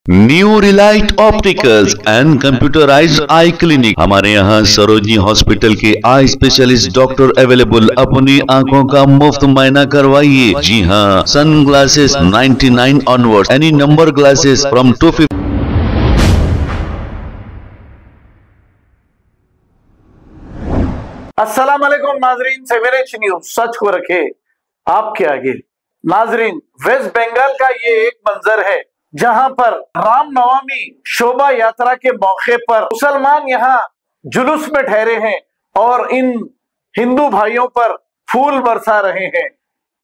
New Relight opticals and computerised I clinic. हमारे यहाँ Sarojini hospital के आई स्पेशलिस्ट डॉक्टर अवेलेबल। अपनी आंखों का मुफ्त मायना करवाइए। जी हाँ, sun glasses 99 onward, any number glasses from 250। अस्सलाम वालेकुम नाजरीन, 7H न्यूज सच को रखे आपके आगे। नाजरीन, वेस्ट बंगाल का ये एक मंजर है जहां पर रामनवमी शोभा यात्रा के मौके पर मुसलमान यहां जुलूस में ठहरे हैं और इन हिंदू भाइयों पर फूल बरसा रहे हैं।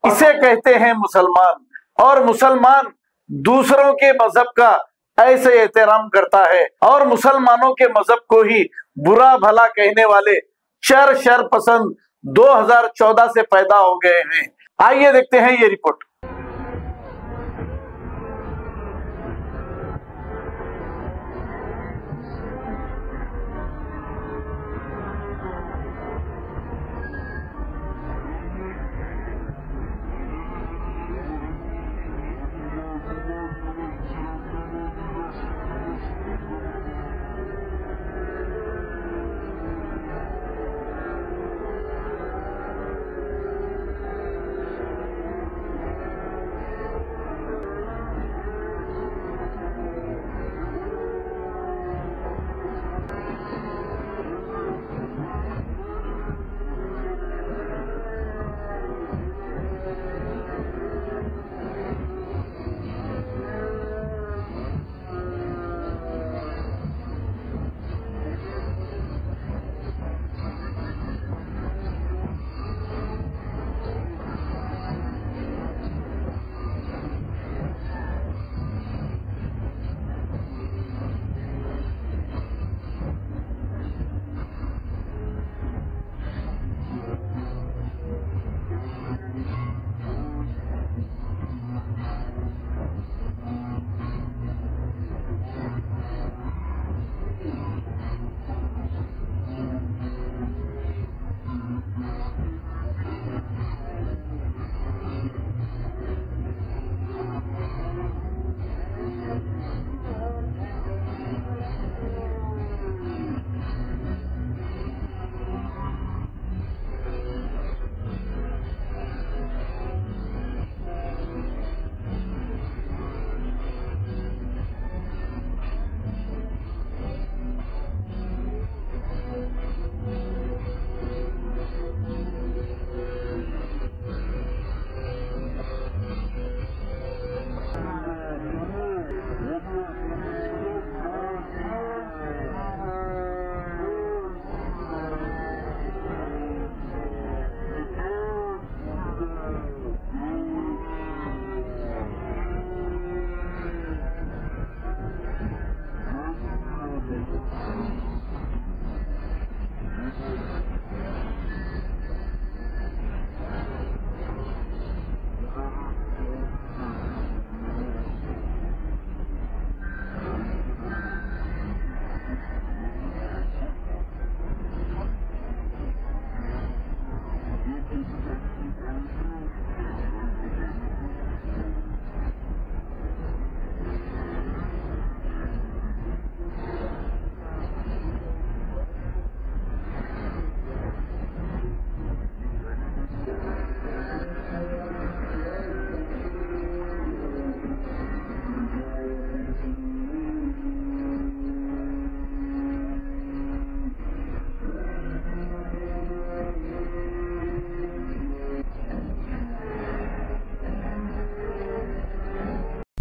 इसे कहते हैं मुसलमान, और मुसलमान दूसरों के मजहब का ऐसे एहतराम करता है और मुसलमानों के मजहब को ही बुरा भला कहने वाले शर पसंद 2014 से पैदा हो गए हैं। आइए देखते हैं ये report.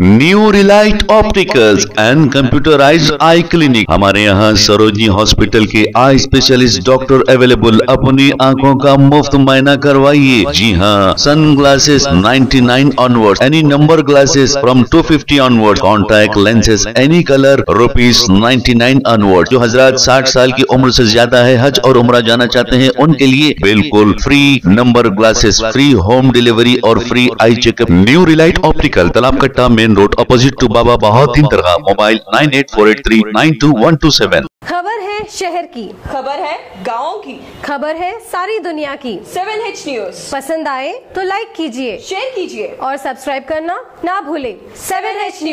New Relight opticals and computerised I clinic. हमारे यहाँ सरोजनी हॉस्पिटल के आई स्पेशलिस्ट डॉक्टर अवेलेबल। अपनी आंखों का मुफ्त मायना करवाइए। जी हाँ, sun glasses 99 onward, any number glasses from 250 onward, contact lenses any colour ₹99 onward. जो हजरात 60 साल की उम्र से ज्यादा है, हज और उम्रा जाना चाहते हैं, उनके लिए बिल्कुल free number glasses, free home delivery और free eye checkup. New relight optical, Talab Katta, main road, opposite to Baba Bahauddin दरगाह। मोबाइल 9848392127। खबर है शहर की, खबर है गाँव की, खबर है सारी दुनिया की। 7H न्यूज पसंद आए तो लाइक कीजिए, शेयर कीजिए और सब्सक्राइब करना ना भूलें। 7H news.